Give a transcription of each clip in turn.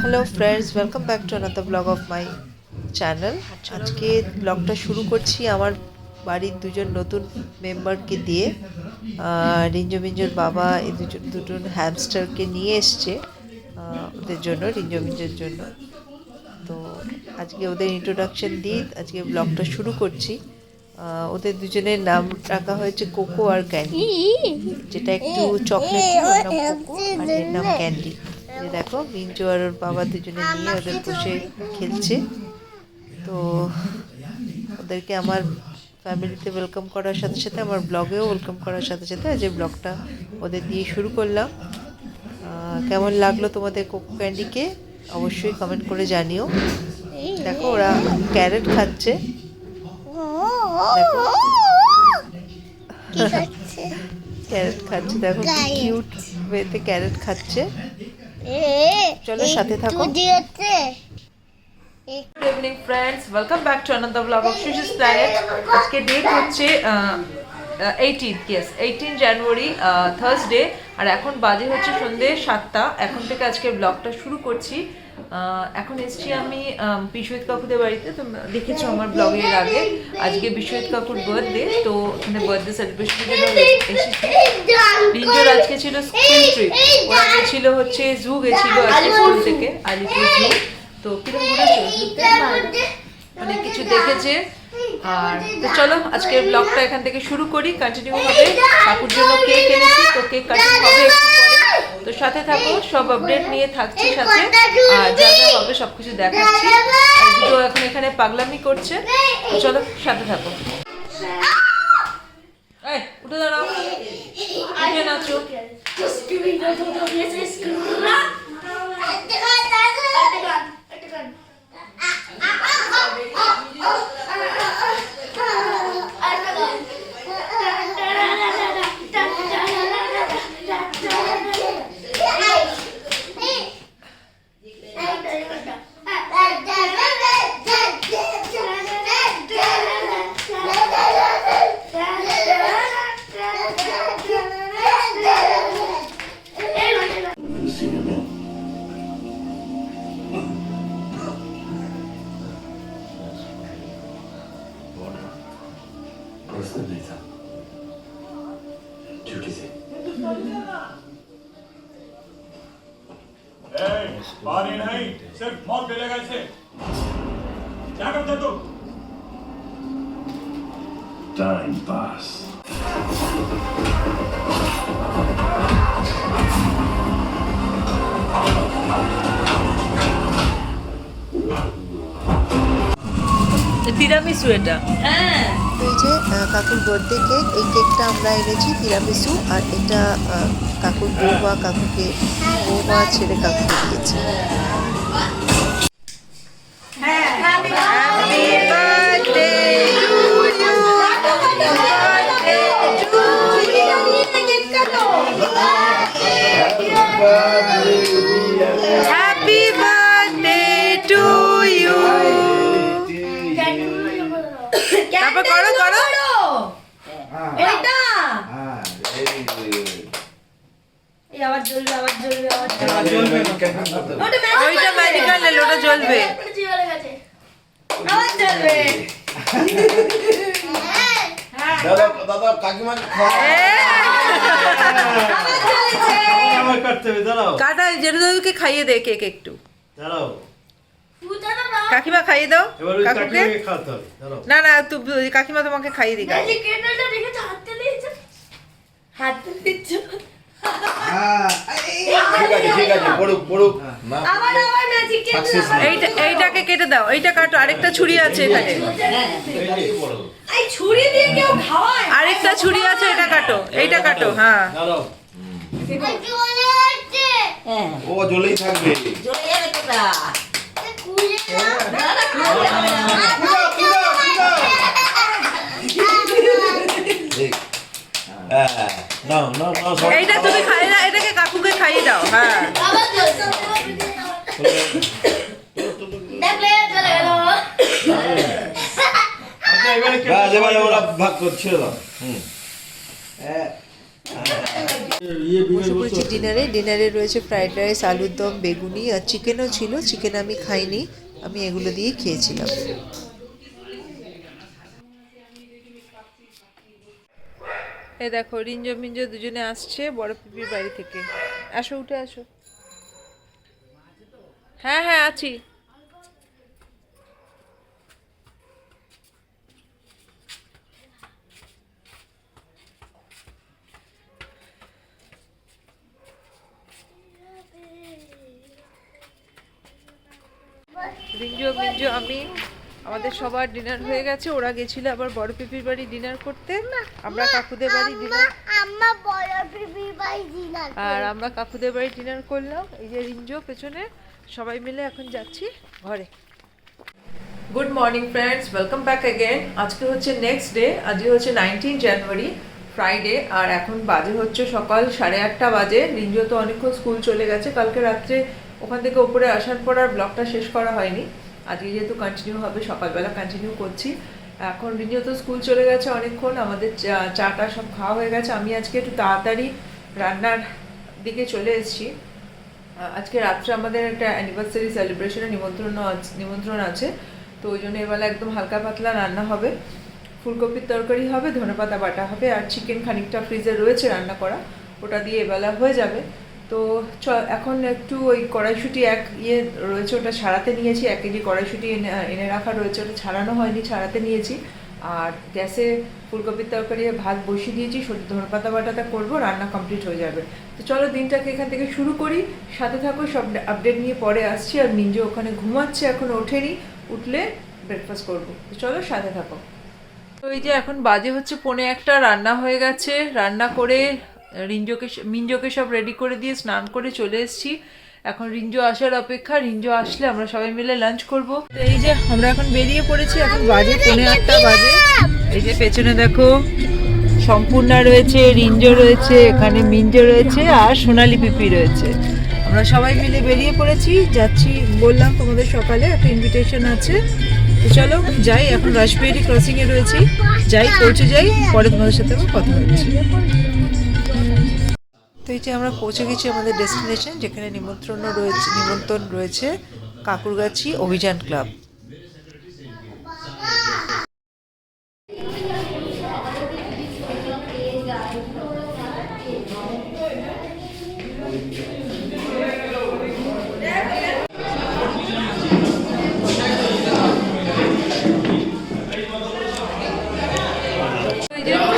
Hello friends, welcome back to another blog of my channel. আজকে ব্লগটা শুরু করছি আমার বাড়ির দুজন নতুন মেম্বারকে দিয়ে। রিঞ্জো মিঞ্জোর বাবা এই দুজন হ্যামস্টারকে নিয়ে এসছে ওদের জন্য, রিঞ্জো মিঞ্জোর জন্য। তো আজকে ওদের ইন্ট্রোডাকশন দিয়ে আজকে ব্লগটা শুরু করছি। ওদের দুজনের নাম রাখা হয়েছে কোকো আর ক্যান্ডি, যেটা একটু চকলেট, ওর নাম কোকো আর এর নাম ক্যান্ডি। দেখো মিঞ্জো আর ওর বাবা দুজনে নিয়ে ওদের বসে খেলছে। তো ওদেরকে আমার ফ্যামিলিতে ওয়েলকাম করার সাথে সাথে আমার ব্লগেও ওয়েলকাম করার সাথে সাথে আজ ব্লগটা ওদের দিয়ে শুরু করলাম। কেমন লাগলো তোমাদের কোকো ক্যান্ডিকে অবশ্যই কমেন্ট করে জানিও। দেখো ওরা ক্যারেট খাচ্ছে, দেখো ক্যারেট খাচ্ছে, দেখো কিউট ওয়েতে ক্যারেট খাচ্ছে। চলো সাথে থাকো। Good evening friends, welcome back to another blog of সুশিস প্ল্যানেট। আজকে ডেট হচ্ছে 18 জানুয়ারি, থার্সডে, আর এখন বাজে হচ্ছে সন্ধ্যে 7টা। এখন থেকে আজকে ব্লগটা শুরু করছি। এখন এসছি আমি বিশ্বজিৎ কাকুদের বাড়িতে। তো দেখেছো আমার ব্লগের আগে, আজকে বিশ্বজিৎ কাকুর বার্থডে, তো ওখানে বার্থডে সেলিব্রেশনের জন্য এসেছি। রিঞ্জোর আজকে ছিল স্কুল ট্রিপ, ওরা গেছিল হচ্ছে জু গেছিল আজকে স্কুল থেকে, আলিপুর জু। তো কিরকম ঘুরেছে, অনেক কিছু দেখেছে। আর তো চলো আজকের ব্লগটা এখান থেকে শুরু করি, কন্টিনিউ হবে। কাকুর জন্য কেক এনেছি, তো কেক কাটিং হবে একটু পরে। তো সাথে থাকো, সব আপডেট নিয়ে থাকছি সাথে, আর যা যা হবে সবকিছু দেখাচ্ছি। আর দুটো এখন এখানে পাগলামি করছে, তো চলো সাথে থাকো। এই উঠে দাঁড়াও, উঠে নাচো। पानी नहीं, सिर्फ मौत मिलेगा इसे। क्या करते तुम? Time pass. তিরামিসু এটা, এই যে কাকুর বার্থডে কেক। এই কেকটা আমরা এনেছি তিরামিসু, আর এটা কাকুর বৌমা কাকুকে, বৌমা ছেলে কাকুকে দিয়েছে। Happy birthday to you. তারপর করো করো ওইটা এই আবার জ্বলবে আবার জ্বলবে আবার জ্বলবে ওইটা ম্যাজিক্যাল লোটা জ্বলবে আবার জ্বলবে। দাদা দাদা কাকিমা আবার কাটতে হবে, দাঁড়াও কাটা জেরুদাকে খাইয়ে দে কেক একটু, দাঁড়াও কাকিমা খাইয়ে দাও এবার ওই কাকুকে। কাকিমাকে খাওয়াতে হবে, দাঁড়াও না না তুই কাকিমা তোমাকে খাইয়ে দিই। এই কেটলটা দেখে হাতে দিয়েছে, হাতে দিচ্ছে। ঠিক আছে পড়ুক পড়ুক না আবার আবার ম্যাজিক সাকসেস কেটল। এইটা এইটাকে কেটে দাও, এইটা কাটো, আরেকটা ছুরি আছে এখানে, এই ছুরি দিয়ে কেউ খাওয়ায়? আরেকটা ছুরি আছে, এটা কাটো, এইটা কাটো। হ্যাঁ দাঁড়াও ও জ্বলেই থাকবে নাও নাও নাও এইটা তুমি খাইয়ে দাও, এটাকে কাকুকে খাইয়ে দাও। হ্যাঁ এবারে ওরা ভাগ করছিল। বসে পড়েছি ডিনারে রয়েছে ফ্রাইড রাইস, আলুর দম, বেগুনি আর চিকেনও ছিল। চিকেন আমি খাইনি, আমি এগুলো দিয়ে খেয়েছিলাম। এই দেখো রিঞ্জো মিঞ্জো দুজনে আসছে বড় পিপির বাড়ি থেকে। আসো, উঠে আসো। হ্যাঁ হ্যাঁ আছি। রিঞ্জো মিঞ্জো আমি আমাদের সবার ডিনার হয়ে গেছে। ওরা গেছিল আবার বড় পিপির বাড়ি ডিনার করতে, আমরা কাকুদের বাড়ি ডিনার, আর আমরা কাকুদের বাড়ি ডিনার করলাম। এই যে রিঞ্জো পেছনে, সবাই মিলে এখন যাচ্ছি ঘরে। Good morning friends, welcome back again. আজকে হচ্ছে নেক্সট ডে, আজকে হচ্ছে 19 জানুয়ারি ফ্রাইডে, আর এখন বাজে হচ্ছে সকাল 8:30 বাজে। রিঞ্জো তো অনেকক্ষণ স্কুল চলে গেছে, কালকে রাত্রে ওখান থেকে উপরে আসার পর আর ব্লগটা শেষ করা হয়নি। আজকে যেহেতু কন্টিনিউ হবে, সকালবেলা কন্টিনিউ করছি। এখন রিঞ্জো তো স্কুল চলে গেছে অনেকক্ষণ, আমাদের চাটা সব খাওয়া হয়ে গেছে। আমি আজকে একটু তাড়াতাড়ি রান্নার দিকে চলে এসেছি। আজকে রাত্রে আমাদের একটা অ্যানিভার্সারি সেলিব্রেশনের নিমন্ত্রণ আছে, তো ওই জন্য এবেলা একদম হালকা পাতলা রান্না হবে। ফুলকপির তরকারি হবে, ধনেপাতা বাটা হবে, আর চিকেন খানিকটা ফ্রিজে রয়েছে রান্না করা, ওটা দিয়ে এবেলা হয়ে যাবে। তো এখন একটু ওই কড়াইশুঁটি রয়েছে, ওটা ছাড়াতে নিয়েছি। 1 কেজি কড়াইশুঁটি এনে রাখা রয়েছে, ওটা ছাড়ানো হয়নি, ছাড়াতে নিয়েছি। আর গ্যাসে ফুলকপির তরকারি ভাত বসিয়ে দিয়েছি, ধনেপাতা বাটাটা করবো, রান্না কমপ্লিট হয়ে যাবে। তো চলো দিনটাকে এখান থেকে শুরু করি, সাথে থাকো, সব আপডেট নিয়ে পরে আসছি। আর মিঞ্জো ওখানে ঘুমাচ্ছে, এখন ওঠেনি, উঠলে ব্রেকফাস্ট করবো। তো চলো সাথে থাকো। তো এই যে এখন বাজে হচ্ছে 1:45, রান্না হয়ে গেছে। রান্না করে মিঞ্জোকে সব রেডি করে দিয়ে স্নান করে চলে এসেছি। এখন রিঞ্জো আসার অপেক্ষা, রিঞ্জো আসলে আমরা সবাই মিলে লাঞ্চ করব। তো এই যে আমরা এখন বেরিয়ে পড়েছি, এখন বাজে 1:45 বাজে। এই যে পেছনে দেখো সম্পূর্ণা রয়েছে, রিঞ্জো রয়েছে, এখানে মিঞ্জো রয়েছে, আর সোনালি পিপি রয়েছে। আমরা সবাই মিলে বেরিয়ে পড়েছি, যাচ্ছি। বললাম তোমাদের সকালে একটা ইনভিটেশন আছে, তো চলো যাই। এখন রাসবিহারী ক্রসিংয়ে রয়েছি, যাই, পৌঁছে যাই, পরে তোমাদের সাথে আবার কথা হচ্ছে। তো এই যে আমরা পৌঁছে গেছি আমাদের ডেস্টিনেশন, যেখানে নিমন্ত্রণ রয়েছে কাকুরগাছি অভিযান ক্লাব।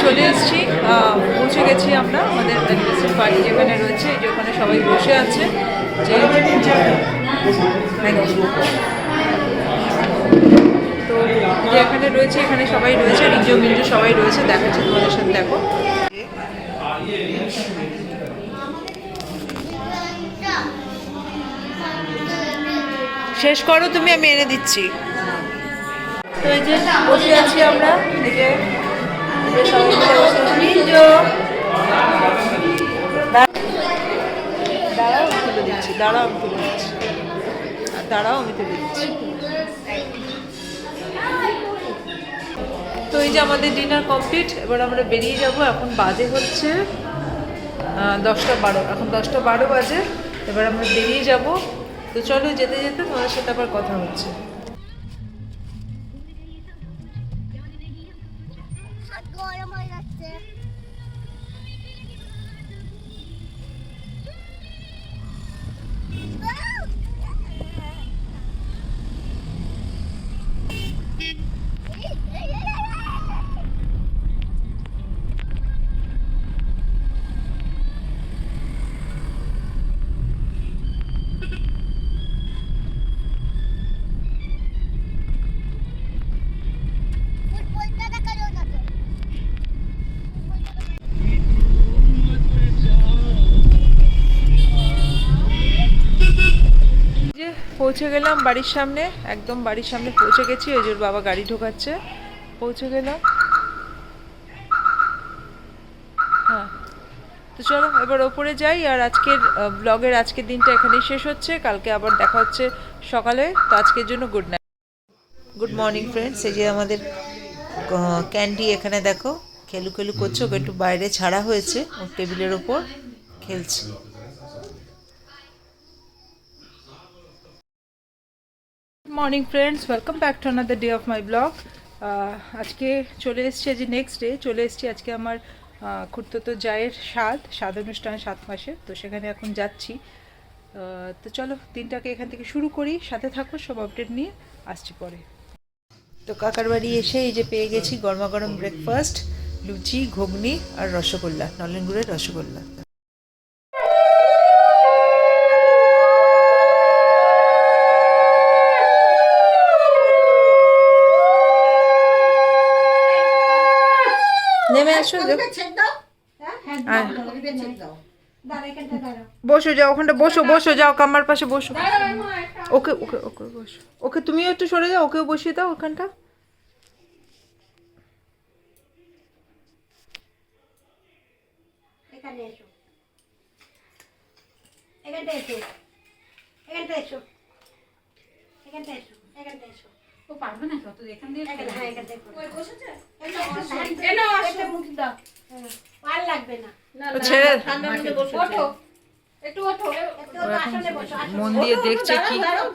চলে এসেছি, পৌঁছে গেছি আমরা আমাদের অ্যানিভার্সারি পার্টি যেখানে রয়েছে। এই যে ওখানে সবাই বসে আছে, যে তো যে এখানে রয়েছে, এখানে সবাই রয়েছে, রিঞ্জো মিঞ্জো সবাই রয়েছে, দেখাচ্ছি তোমাদের সাথে, দেখো। শেষ করো তুমি, আমি এনে দিচ্ছি। তো এই যে বসে আছি আমরা, এই যে দাঁড়াও আমি তুলে দিচ্ছি। তো এই যে আমাদের ডিনার কমপ্লিট, এবার আমরা বেরিয়ে যাব। এখন বাজে হচ্ছে 10:12, এখন 10:12 বাজে, এবার আমরা বেরিয়ে যাব। তো চলো যেতে যেতে তোমাদের সাথে আবার কথা হচ্ছে। পৌঁছে গেলাম বাড়ির সামনে, একদম বাড়ির সামনে পৌঁছে গেছি। ওই যে বাবা গাড়ি ঢোকাচ্ছে, পৌঁছে গেলাম। হ্যাঁ, তো চলো এবার ওপরে যাই। আর ব্লগের আজকের দিনটা এখানেই শেষ হচ্ছে, কালকে আবার দেখা হচ্ছে সকালে। তো আজকের জন্য good night, good morning friends. এই যে আমাদের ক্যান্ডি এখানে দেখো খেলু করছে, ওকে একটু বাইরে ছাড়া হয়েছে, ওর টেবিলের ওপর খেলছে। Morning friends, welcome back to another day of my blog. আজকে চলে এসেছি, আজ নেক্সট ডে চলে এসেছি। আজকে আমার খুড়তুতো জায়ের স্বাদ অনুষ্ঠান 7 মাসে, তো সেখানে এখন যাচ্ছি। তো চলো দিনটাকে এখান থেকে শুরু করি, সাথে থাকো, সব আপডেট নিয়ে আসছি পরে। তো কাকার বাড়ি এসে এই যে পেয়ে গেছি গরমা গরম ব্রেকফাস্ট, লুচি, ঘুগনি আর রসগোল্লা, নলেন গুড়ের রসগোল্লা। নেমে আসো, বসো যাও, ওখানটা বসো, বসো যাও, কামার পাশে বসো। ওকে ওকে ওকে বসো, ওকে তুমিও একটু সরে যাও, ওকেও বসিয়ে দাও ওখানটা। এখানে এসো, এখানটা এসো, এখানটা এসো, এখানটা এসো, এখানটা এসো। ও পারবে না কত এখান দিয়ে এখানে, হ্যাঁ, এখানটা একটু। ওই বসেছে এনো, এনো, আসো। একটা মুঠি দাও। আর লাগবে না। ও ছেড়ে ওঠো একটু ওঠো একটু আসনে বসো, আসনে। মন দিয়ে দেখছে কি। দাঁড়াও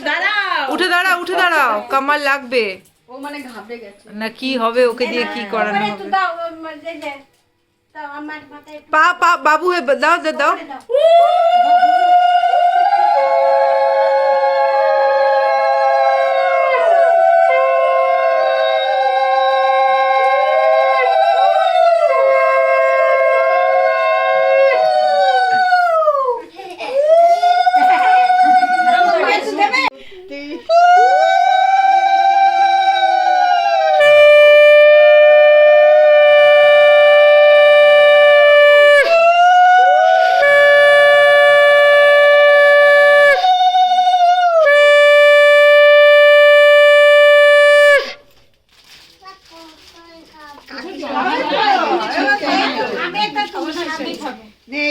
দাঁড়াও উঠে দাঁড়াও, উঠে দাঁড়াও, কামার লাগবে ও মানে ঘাবড়ে গেছে। না, কি হবে ওকে দিয়ে, কি করানো ওপরে একটু হবে। দাও, যে যে দাও আমার মাথায় একটু পা পা বাবু হে, দাও দাও দাও। করে দাও।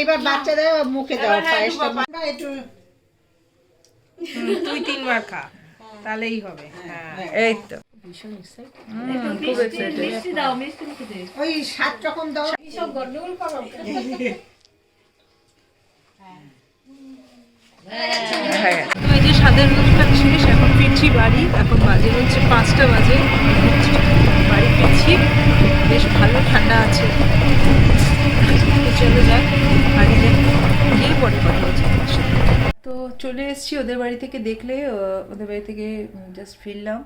এবার বাচ্চাদের মুখে দাও পায়েসটা একটু তুই 3 বার খা, তাহলেই হবে। এই তো খুব এক্সাইটেড। মিষ্টি দাও, মিষ্টি মুখে দে। ওই সাত রকম দাও। সব গন্ডগোল করো। তো এই যে স্বাদের অনুষ্ঠান শেষ, এখন ফিরছি বাড়ি। এখন বাজে হচ্ছে 5টা বাজে, বাড়ি ফিরছি। বেশ ভালো ঠান্ডা আছে। তো চলে যাক, বাড়ি যাই, গিয়ে পরে কথা হচ্ছে তোমার সাথে। তো চলে এসেছি ওদের বাড়ি থেকে, দেখলে ওদের বাড়ি থেকে জাস্ট ফিরলাম,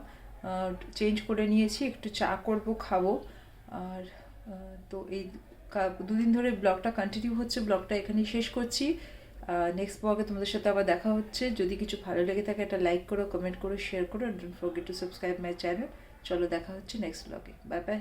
চেঞ্জ করে নিয়েছি, একটু চা করব, খাবো। আর তো এই 2 দিন ধরে ব্লগটা কন্টিনিউ হচ্ছে, ব্লগটা এখানেই শেষ করছি। নেক্সট ব্লগে তোমাদের সাথে আবার দেখা হচ্ছে। যদি কিছু ভালো লেগে থাকে একটা লাইক করো, কমেন্ট করো, শেয়ার করো, don't forget to subscribe my channel. চলো দেখা হচ্ছে নেক্সট ব্লগে, বাই বাই।